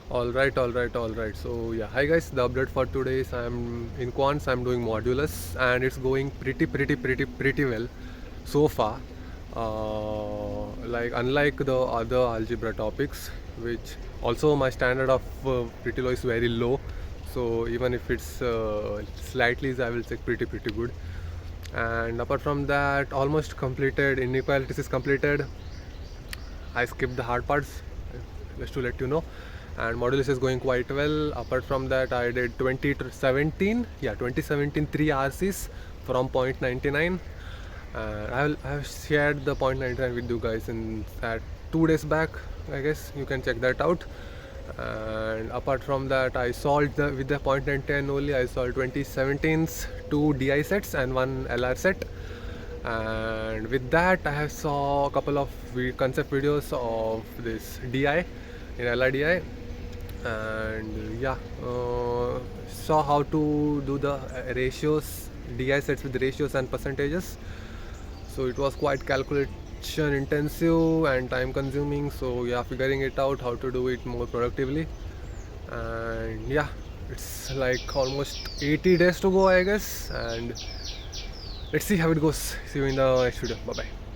All right. So yeah, hi guys. The update for today is I'm in quants. I'm doing Modulus, and it's going pretty well so far. Like unlike the other algebra topics, which also my standard of pretty low is very low. So even if it's slightly, I will say pretty good. And apart from that, almost completed. Inequalities is completed. I skipped the hard parts just to let you know. And Modulus is going quite well. Apart from that, I did 2017 3 RCs from 0.99. I have shared the 0.99 with you guys in at 2 days back. I guess you can check that out. And apart from that, I solved with the 0.910 only. I solved 2017's 2 DI sets and 1 LR set. And with that, I have saw a couple of concept videos of this DI in LRDI, and yeah, saw how to do the ratios, DI sets with ratios and percentages. So it was quite calculation intensive and time consuming. So yeah, figuring it out how to do it more productively. And yeah, it's like almost 80 days to go, I guess. And let's see how it goes. See you in the next video. Bye bye.